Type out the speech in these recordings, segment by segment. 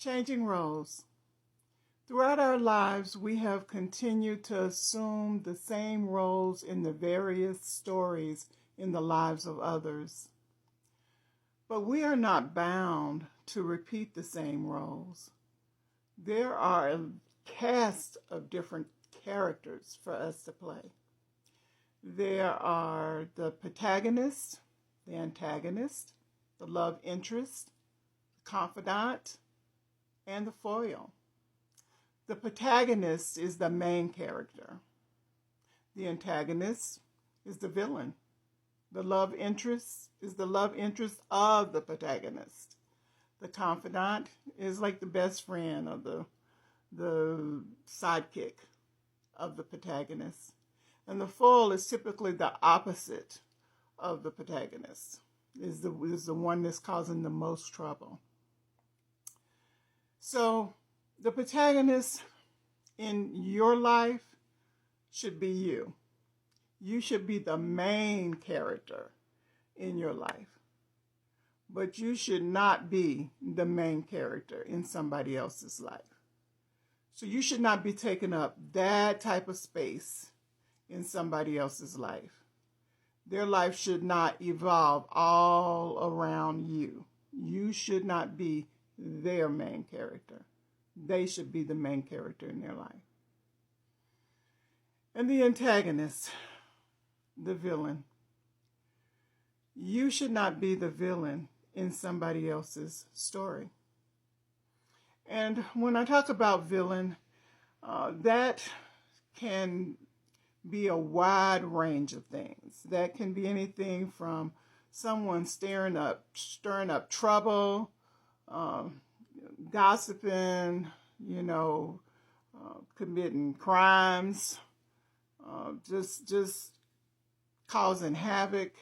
Changing roles. Throughout our lives, we have continued to assume the same roles in the various stories in the lives of others. But we are not bound to repeat the same roles. There are a cast of different characters for us to play. There are the protagonist, the antagonist, the love interest, the confidant, and the foil. The protagonist is the main character. The antagonist is the villain. The love interest is the love interest of the protagonist. The confidant is like the best friend or the sidekick of the protagonist. And the foil is typically the opposite of the protagonist, is the one that's causing the most trouble. So the protagonist in your life should be you. You should be the main character in your life. But you should not be the main character in somebody else's life. So you should not be taking up that type of space in somebody else's life. Their life should not evolve all around you. You should not be their main character. They should be the main character in their life. And the antagonist, the villain. You should not be the villain in somebody else's story. And when I talk about villain, that can be a wide range of things. That can be anything from someone stirring up trouble, gossiping, committing crimes, just causing havoc.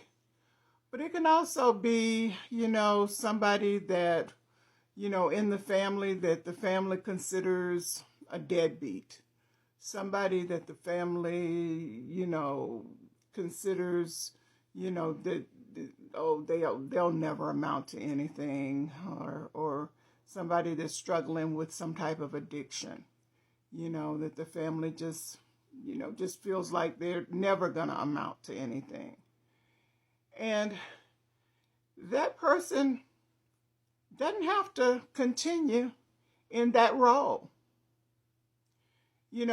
But it can also be, somebody that, in the family that the family considers a deadbeat. Somebody that the family, considers, that they'll never amount to anything, or somebody that's struggling with some type of addiction, that the family just feels like they're never going to amount to anything. And that person doesn't have to continue in that role. They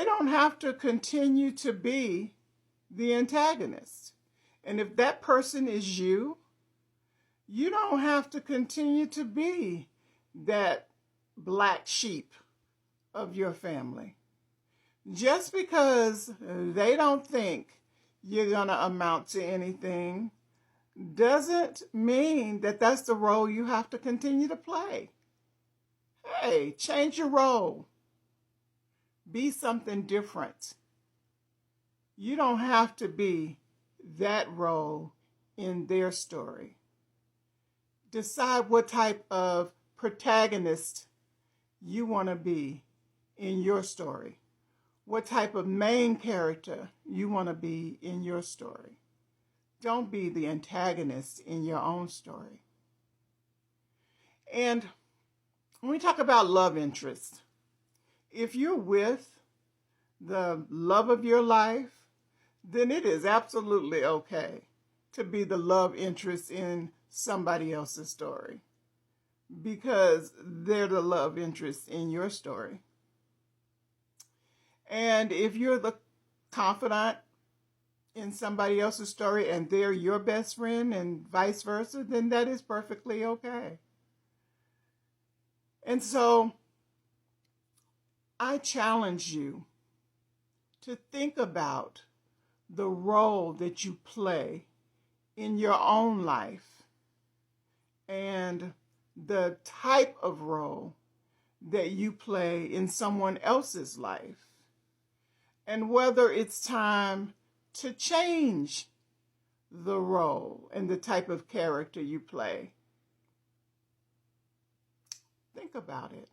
don't have to continue to be the antagonist. And if that person is you, you don't have to continue to be that black sheep of your family. Just because they don't think you're going to amount to anything doesn't mean that that's the role you have to continue to play. Hey, change your role. Be something different. You don't have to be that role in their story. Decide what type of protagonist you want to be in your story. What type of main character you want to be in your story. Don't be the antagonist in your own story. And when we talk about love interest, if you're with the love of your life, then it is absolutely okay to be the love interest in somebody else's story, because they're the love interest in your story. And if you're the confidant in somebody else's story and they're your best friend and vice versa, then that is perfectly okay. And so I challenge you to think about the role that you play in your own life and the type of role that you play in someone else's life, and whether it's time to change the role and the type of character you play. Think about it.